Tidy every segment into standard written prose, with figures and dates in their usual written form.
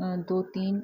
2-3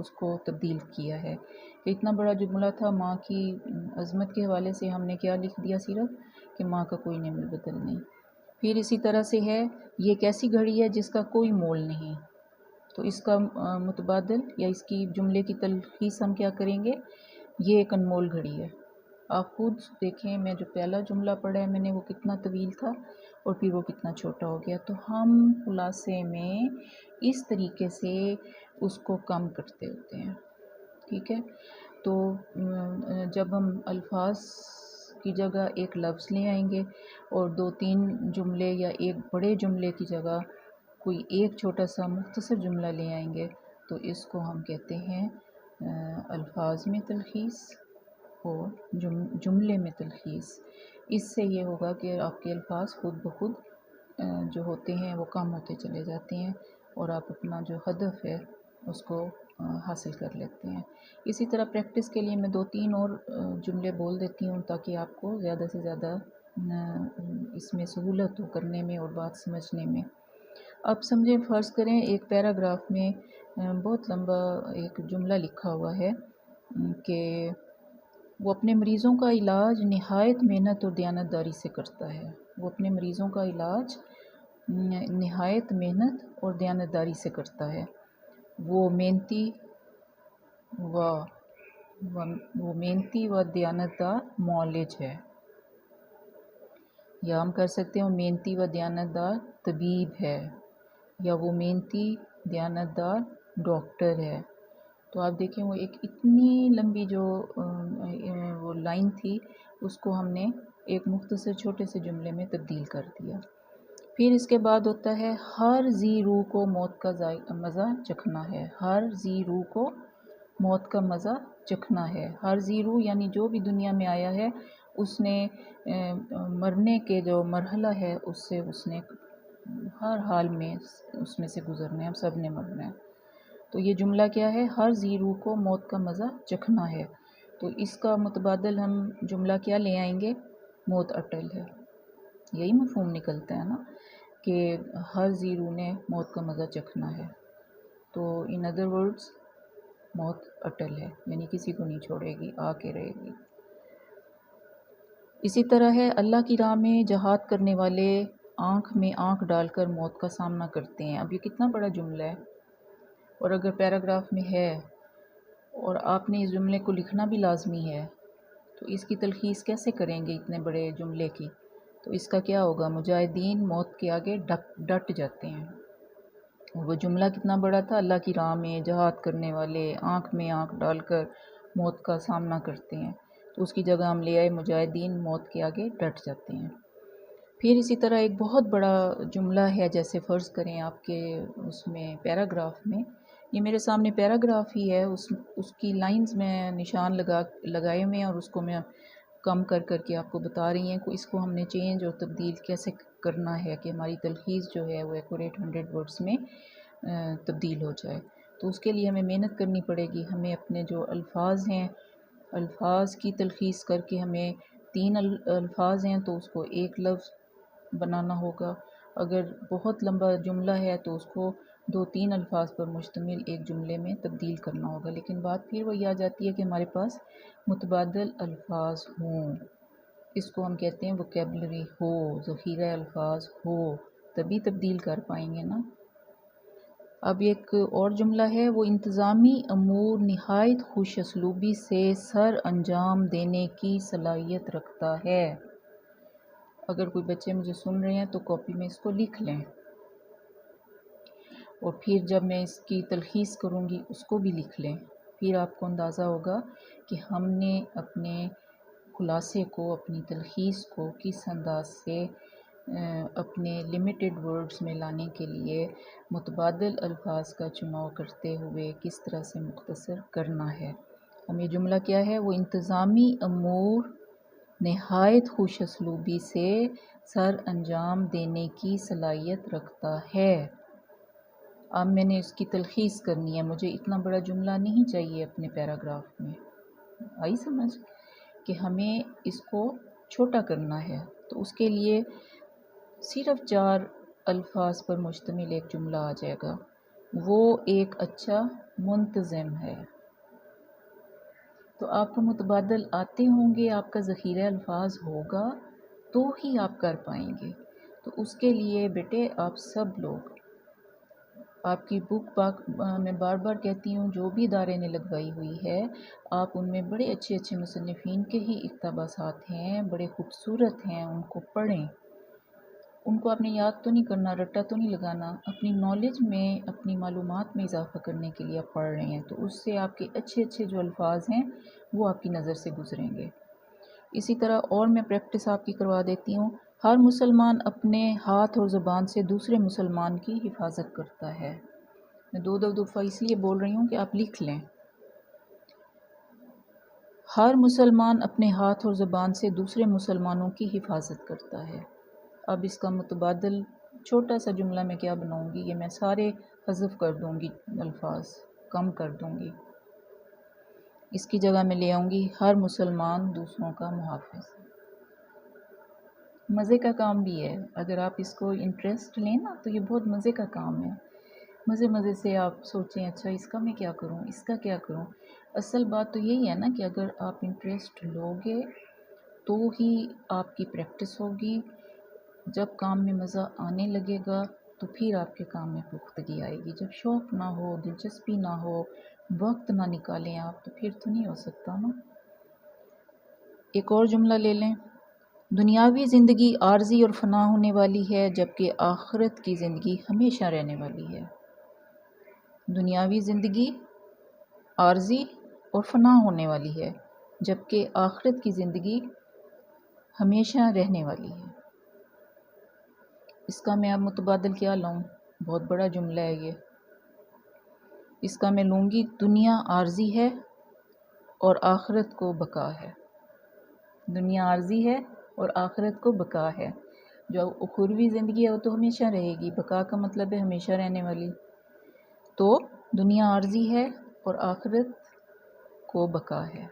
اس کو تبدیل کیا ہے کہ اتنا بڑا جملہ تھا ماں کی عظمت کے حوالے سے ہم نے کیا لکھ دیا صرف کہ ماں کا کوئی نعمت بدل نہیں۔ پھر اسی طرح سے ہے یہ ایک ایسی گھڑی ہے جس کا کوئی مول نہیں، تو اس کا متبادل یا اس کی جملے کی تلخیص ہم کیا کریں گے، یہ ایک انمول گھڑی ہے۔ آپ خود دیکھیں، میں جو پہلا جملہ پڑھا ہے میں نے وہ کتنا طویل تھا اور پھر وہ کتنا چھوٹا ہو گیا، تو ہم خلاصے میں اس طریقے سے اس کو کم کرتے ہوتے ہیں، ٹھیک ہے۔ تو جب ہم الفاظ کی جگہ ایک لفظ لے آئیں گے اور 2-3 جملے یا ایک بڑے جملے کی جگہ کوئی ایک چھوٹا سا مختصر جملہ لے آئیں گے تو اس کو ہم کہتے ہیں الفاظ میں تلخیص اور جملے میں تلخیص۔ اس سے یہ ہوگا کہ آپ کے الفاظ خود بخود جو ہوتے ہیں وہ کم ہوتے چلے جاتے ہیں اور آپ اپنا جو ہدف ہے اس کو حاصل کر لیتے ہیں۔ اسی طرح پریکٹس کے لیے میں 2-3 اور جملے بول دیتی ہوں تاکہ آپ کو زیادہ سے زیادہ اس میں سہولت ہو کرنے میں اور بات سمجھنے میں۔ اب سمجھیں، فرض کریں ایک پیراگراف میں بہت لمبا ایک جملہ لکھا ہوا ہے کہ وہ اپنے مریضوں کا علاج نہایت محنت اور دیانتداری سے کرتا ہے۔ وہ اپنے مریضوں کا علاج نہایت محنت اور دیانتداری سے کرتا ہے۔ وہ محنتی و دیانتدار معالج ہے، یا ہم کر سکتے ہیں وہ محنتی و دیانتدار طبیب ہے، یا وہ محنتی دیانتدار ڈاکٹر ہے۔ تو آپ دیکھیں وہ ایک اتنی لمبی جو وہ لائن تھی اس کو ہم نے ایک مختصر چھوٹے سے جملے میں تبدیل کر دیا۔ پھر اس کے بعد ہوتا ہے ہر ذی روح کو موت کا مزہ چکھنا ہے۔ ہر ذی روح کو موت کا مزہ چکھنا ہے۔ ہر ذی روح یعنی جو بھی دنیا میں آیا ہے اس نے مرنے کے جو مرحلہ ہے اس نے ہر حال میں اس میں سے گزرنا ہے، ہم سب نے مرنا ہے۔ تو یہ جملہ کیا ہے، ہر ذی روح کو موت کا مزہ چکھنا ہے۔ تو اس کا متبادل ہم جملہ کیا لے آئیں گے، موت اٹل ہے۔ یہی مفہوم نکلتا ہے نا کہ ہر ذی روح نے موت کا مزہ چکھنا ہے۔ تو ان ادر ورڈز موت اٹل ہے، یعنی کسی کو نہیں چھوڑے گی، آ کے رہے گی۔ اسی طرح ہے اللہ کی راہ میں جہاد کرنے والے آنکھ میں آنکھ ڈال کر موت کا سامنا کرتے ہیں۔ اب یہ کتنا بڑا جملہ ہے، اور اگر پیراگراف میں ہے اور آپ نے اس جملے کو لکھنا بھی لازمی ہے تو اس کی تلخیص کیسے کریں گے اتنے بڑے جملے کی؟ تو اس کا کیا ہوگا، مجاہدین موت کے آگے ڈٹ جاتے ہیں۔ وہ جملہ کتنا بڑا تھا، اللہ کی راہ میں جہاد کرنے والے آنکھ میں آنکھ ڈال کر موت کا سامنا کرتے ہیں، تو اس کی جگہ ہم لے آئے مجاہدین موت کے آگے ڈٹ جاتے ہیں۔ پھر اسی طرح ایک بہت بڑا جملہ ہے، جیسے فرض کریں آپ کے اس میں پیراگراف میں، یہ میرے سامنے پیراگراف ہی ہے، اس کی لائنز میں نشان لگائے ہوئے ہیں اور اس کو میں کم کر کے آپ کو بتا رہی ہیں کہ اس کو ہم نے چینج اور تبدیل کیسے کرنا ہے کہ ہماری تلخیص جو ہے وہ ایکوریٹ 100 ورڈز میں تبدیل ہو جائے۔ تو اس کے لیے ہمیں محنت کرنی پڑے گی، ہمیں اپنے جو الفاظ ہیں الفاظ کی تلخیص کر کے ہمیں 3 الفاظ ہیں تو اس کو ایک لفظ بنانا ہوگا۔ اگر بہت لمبا جملہ ہے تو اس کو 2-3 الفاظ پر مشتمل ایک جملے میں تبدیل کرنا ہوگا، لیکن بات پھر وہی آ جاتی ہے کہ ہمارے پاس متبادل الفاظ ہوں، اس کو ہم کہتے ہیں ووکیبلری ہو، ذخیرہ الفاظ ہو، تبھی تبدیل کر پائیں گے نا۔ اب ایک اور جملہ ہے، وہ انتظامی امور نہایت خوش اسلوبی سے سر انجام دینے کی صلاحیت رکھتا ہے۔ اگر کوئی بچے مجھے سن رہے ہیں تو کاپی میں اس کو لکھ لیں، اور پھر جب میں اس کی تلخیص کروں گی اس کو بھی لکھ لیں، پھر آپ کو اندازہ ہوگا کہ ہم نے اپنے خلاصے کو، اپنی تلخیص کو کس انداز سے اپنے لیمیٹڈ ورڈز میں لانے کے لیے متبادل الفاظ کا چناؤ کرتے ہوئے کس طرح سے مختصر کرنا ہے۔ ہم یہ جملہ کیا ہے، وہ انتظامی امور نہایت خوش اسلوبی سے سر انجام دینے کی صلاحیت رکھتا ہے۔ اب میں نے اس کی تلخیص کرنی ہے، مجھے اتنا بڑا جملہ نہیں چاہیے اپنے پیراگراف میں، آئی سمجھ کہ ہمیں اس کو چھوٹا کرنا ہے۔ تو اس کے لیے صرف 4 الفاظ پر مشتمل ایک جملہ آ جائے گا، وہ ایک اچھا منتظم ہے۔ تو آپ کو متبادل آتے ہوں گے، آپ کا ذخیرہ الفاظ ہوگا تو ہی آپ کر پائیں گے۔ تو اس کے لیے بیٹے آپ سب لوگ، آپ کی بک میں بار بار کہتی ہوں جو بھی ادارے نے لگوائی ہوئی ہے، آپ ان میں بڑے اچھے اچھے مصنفین کے ہی اقتباسات ہیں، بڑے خوبصورت ہیں، ان کو پڑھیں۔ ان کو آپ نے یاد تو نہیں کرنا، رٹا تو نہیں لگانا، اپنی نالج میں، اپنی معلومات میں اضافہ کرنے کے لیے آپ پڑھ رہے ہیں، تو اس سے آپ کے اچھے اچھے جو الفاظ ہیں وہ آپ کی نظر سے گزریں گے۔ اسی طرح اور میں پریکٹس آپ کی کروا دیتی ہوں۔ ہر مسلمان اپنے ہاتھ اور زبان سے دوسرے مسلمان کی حفاظت کرتا ہے۔ میں دو دفعہ اس لیے بول رہی ہوں کہ آپ لکھ لیں۔ ہر مسلمان اپنے ہاتھ اور زبان سے دوسرے مسلمانوں کی حفاظت کرتا ہے۔ اب اس کا متبادل چھوٹا سا جملہ میں کیا بناؤں گی، یہ میں سارے حذف کر دوں گی، الفاظ کم کر دوں گی۔ اس کی جگہ میں لے آؤں گی ہر مسلمان دوسروں کا محافظ۔ مزے کا کام بھی ہے، اگر آپ اس کو انٹرسٹ لیں نا تو یہ بہت مزے کا کام ہے۔ مزے سے آپ سوچیں اچھا اس کا میں کیا کروں، اس کا کیا کروں۔ اصل بات تو یہی ہے نا کہ اگر آپ انٹرسٹ لوگے تو ہی آپ کی پریکٹس ہوگی۔ جب کام میں مزہ آنے لگے گا تو پھر آپ کے کام میں پختگی آئے گی۔ جب شوق نہ ہو، دلچسپی نہ ہو، وقت نہ نکالیں آپ، تو پھر تو نہیں ہو سکتا نا۔ ایک اور جملہ لے لیں۔ دنیاوی زندگی عارضی اور فنا ہونے والی ہے، جبکہ آخرت کی زندگی ہمیشہ رہنے والی ہے۔ دنیاوی زندگی عارضی اور فنا ہونے والی ہے، جبکہ آخرت کی زندگی ہمیشہ رہنے والی ہے۔ اس کا میں اب متبادل کیا لاؤں؟ بہت بڑا جملہ ہے یہ۔ اس کا میں لوں گی دنیا عارضی ہے اور آخرت کو بقا ہے۔ دنیا عارضی ہے اور آخرت کو بقا ہے۔ جو اخروی زندگی ہے وہ تو ہمیشہ رہے گی، بقا کا مطلب ہے ہمیشہ رہنے والی۔ تو دنیا عارضی ہے اور آخرت کو بقا ہے۔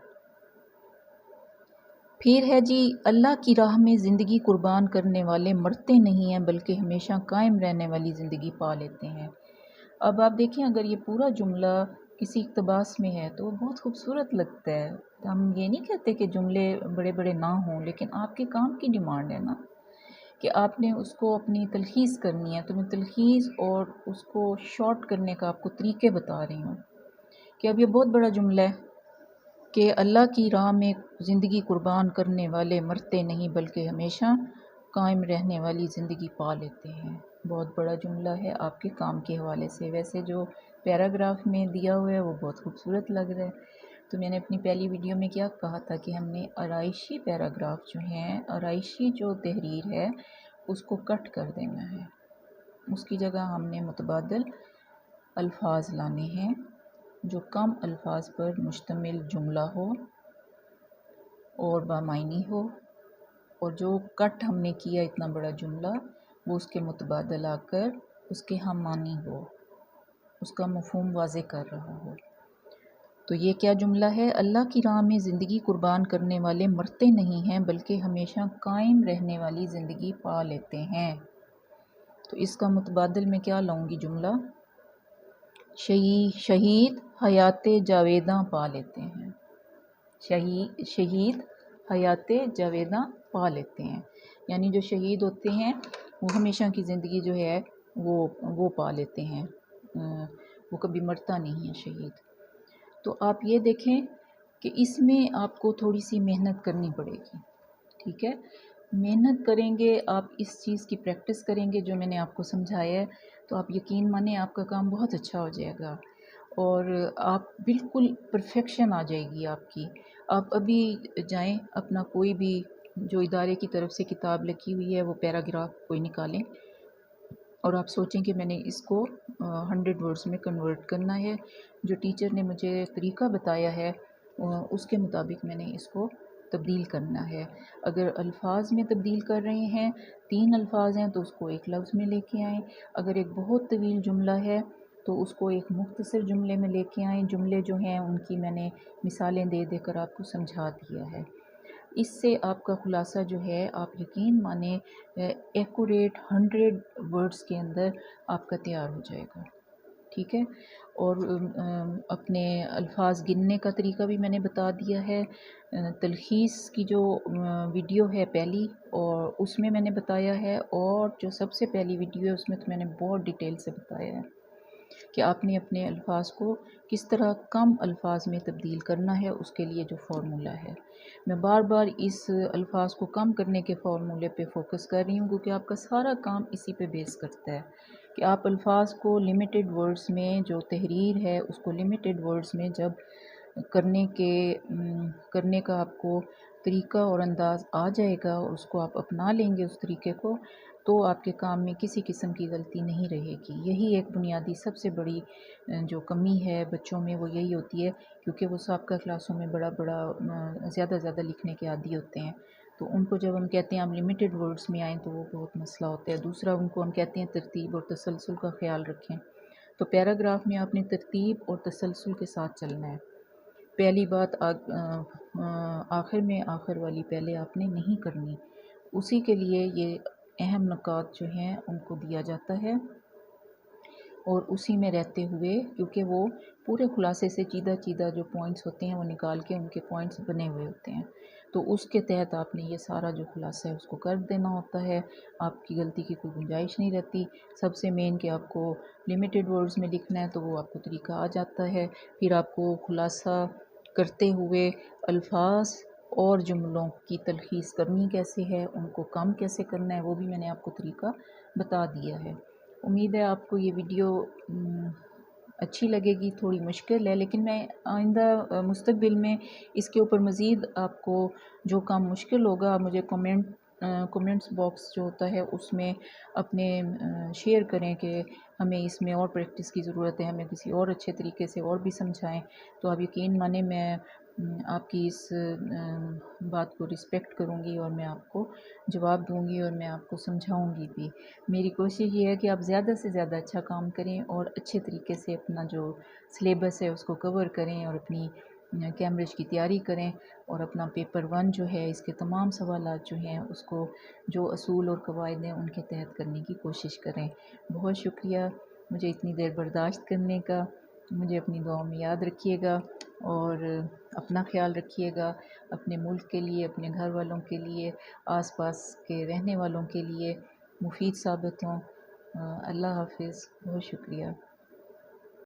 پھر ہے جی، اللہ کی راہ میں زندگی قربان کرنے والے مرتے نہیں ہیں بلکہ ہمیشہ قائم رہنے والی زندگی پا لیتے ہیں۔ اب آپ دیکھیں اگر یہ پورا جملہ کسی اقتباس میں ہے تو وہ بہت خوبصورت لگتا ہے۔ ہم یہ نہیں کہتے کہ جملے بڑے بڑے نہ ہوں، لیکن آپ کے کام کی ڈیمانڈ ہے نا کہ آپ نے اس کو اپنی تلخیص کرنی ہے، تو میں تلخیص اور اس کو شارٹ کرنے کا آپ کو طریقے بتا رہی ہوں کہ اب یہ بہت بڑا جملہ ہے کہ اللہ کی راہ میں زندگی قربان کرنے والے مرتے نہیں بلکہ ہمیشہ قائم رہنے والی زندگی پا لیتے ہیں۔ بہت بڑا جملہ ہے آپ کے کام کے حوالے سے۔ ویسے جو پیراگراف میں دیا ہوا ہے وہ بہت خوبصورت لگ رہا ہے۔ تو میں نے اپنی پہلی ویڈیو میں کیا کہا تھا کہ ہم نے آرائشی پیراگراف جو ہیں، آرائشی جو تحریر ہے اس کو کٹ کر دینا ہے۔ اس کی جگہ ہم نے متبادل الفاظ لانے ہیں جو کم الفاظ پر مشتمل جملہ ہو اور بامعنی ہو، اور جو کٹ ہم نے کیا اتنا بڑا جملہ وہ اس کے متبادل آ کر اس کے ہم معنی ہو، اس کا مفہوم واضح کر رہا ہو۔ تو یہ کیا جملہ ہے؟ اللہ کی راہ میں زندگی قربان کرنے والے مرتے نہیں ہیں بلکہ ہمیشہ قائم رہنے والی زندگی پا لیتے ہیں۔ تو اس کا متبادل میں کیا لاؤں گی جملہ؟ شہید حیات جاویداں پا لیتے ہیں۔ شہید حیات جاویداں پا لیتے ہیں، یعنی جو شہید ہوتے ہیں وہ ہمیشہ کی زندگی جو ہے وہ پا لیتے ہیں، وہ کبھی مرتا نہیں ہے شہید۔ تو آپ یہ دیکھیں کہ اس میں آپ کو تھوڑی سی محنت کرنی پڑے گی، ٹھیک ہے؟ محنت کریں گے آپ، اس چیز کی پریکٹس کریں گے جو میں نے آپ کو سمجھایا ہے، تو آپ یقین مانیں آپ کا کام بہت اچھا ہو جائے گا اور آپ بالکل پرفیکشن آ جائے گی آپ کی۔ آپ ابھی جائیں اپنا کوئی بھی جو ادارے کی طرف سے کتاب لکھی ہوئی ہے وہ پیراگراف کوئی نکالیں اور آپ سوچیں کہ میں نے اس کو 100 ورڈز میں کنورٹ کرنا ہے۔ جو ٹیچر نے مجھے طریقہ بتایا ہے اس کے مطابق میں نے اس کو تبدیل کرنا ہے۔ اگر الفاظ میں تبدیل کر رہے ہیں، 3 الفاظ ہیں تو اس کو 1 لفظ میں لے کے آئیں۔ اگر ایک بہت طویل جملہ ہے تو اس کو ایک مختصر جملے میں لے کے آئیں۔ جملے جو ہیں ان کی میں نے مثالیں دے دے کر آپ کو سمجھا دیا ہے۔ اس سے آپ کا خلاصہ جو ہے آپ یقین مانیں ایکوریٹ 100 ورڈز کے اندر آپ کا تیار ہو جائے گا۔ ٹھیک ہے، اور اپنے الفاظ گننے کا طریقہ بھی میں نے بتا دیا ہے۔ تلخیص کی جو ویڈیو ہے پہلی، اور اس میں نے بتایا ہے، اور جو سب سے پہلی ویڈیو ہے اس میں تو میں نے بہت ڈیٹیل سے بتایا ہے کہ آپ نے اپنے الفاظ کو کس طرح کم الفاظ میں تبدیل کرنا ہے، اس کے لیے جو فارمولہ ہے۔ میں بار بار اس الفاظ کو کم کرنے کے فارمولے پہ فوکس کر رہی ہوں، کیونکہ آپ کا سارا کام اسی پہ بیس کرتا ہے کہ آپ الفاظ کو لمیٹڈ ورڈز میں، جو تحریر ہے اس کو لمیٹڈ ورڈز میں جب کرنے کا آپ کو طریقہ اور انداز آ جائے گا، اور اس کو آپ اپنا لیں گے اس طریقے کو، تو آپ کے کام میں کسی قسم کی غلطی نہیں رہے گی۔ یہی ایک بنیادی سب سے بڑی جو کمی ہے بچوں میں، وہ یہی ہوتی ہے، کیونکہ وہ سابقہ کلاسوں میں بڑا زیادہ لکھنے کے عادی ہوتے ہیں، تو ان کو جب ہم کہتے ہیں ہم لمیٹڈ ورڈز میں آئیں تو وہ بہت مسئلہ ہوتا ہے۔ دوسرا، ان کو ہم کہتے ہیں ترتیب اور تسلسل کا خیال رکھیں، تو پیراگراف میں آپ نے ترتیب اور تسلسل کے ساتھ چلنا ہے۔ پہلی بات آخر میں آخر والی پہلے آپ نے نہیں کرنی، اسی کے لیے یہ اہم نکات جو ہیں ان کو دیا جاتا ہے، اور اسی میں رہتے ہوئے، کیونکہ وہ پورے خلاصے سے چیدہ جو پوائنٹس ہوتے ہیں وہ نکال کے ان کے پوائنٹس بنے ہوئے ہوتے ہیں، تو اس کے تحت آپ نے یہ سارا جو خلاصہ ہے اس کو کر دینا ہوتا ہے۔ آپ کی غلطی کی کوئی گنجائش نہیں رہتی۔ سب سے مین کہ آپ کو لمیٹڈ ورڈز میں لکھنا ہے، تو وہ آپ کو طریقہ آ جاتا ہے۔ پھر آپ کو خلاصہ کرتے ہوئے الفاظ اور جملوں کی تلخیص کرنی کیسے ہے، ان کو کم کیسے کرنا ہے، وہ بھی میں نے آپ کو طریقہ بتا دیا ہے۔ امید ہے آپ کو یہ ویڈیو اچھی لگے گی۔ تھوڑی مشکل ہے، لیکن میں آئندہ مستقبل میں اس کے اوپر مزید آپ کو جو کام مشکل ہوگا، مجھے کومنٹس باکس جو ہوتا ہے اس میں اپنے شیئر کریں کہ ہمیں اس میں اور پریکٹس کی ضرورت ہے، ہمیں کسی اور اچھے طریقے سے اور بھی سمجھائیں، تو آپ یقین مانیں میں آپ کی اس بات کو رسپیکٹ کروں گی، اور میں آپ کو جواب دوں گی، اور میں آپ کو سمجھاؤں گی بھی۔ میری کوشش یہ ہے کہ آپ زیادہ سے زیادہ اچھا کام کریں، اور اچھے طریقے سے اپنا جو سلیبس ہے اس کو کور کریں، اور اپنی کیمبرج کی تیاری کریں، اور اپنا پیپر 1 جو ہے اس کے تمام سوالات جو ہیں اس کو جو اصول اور قواعد ہیں ان کے تحت کرنے کی کوشش کریں۔ بہت شکریہ مجھے اتنی دیر برداشت کرنے کا۔ مجھے اپنی دعاؤں میں یاد رکھیے گا، اور اپنا خیال رکھیے گا، اپنے ملک کے لیے، اپنے گھر والوں کے لیے، آس پاس کے رہنے والوں کے لیے مفید ثابت ہوں۔ اللہ حافظ، بہت شکریہ۔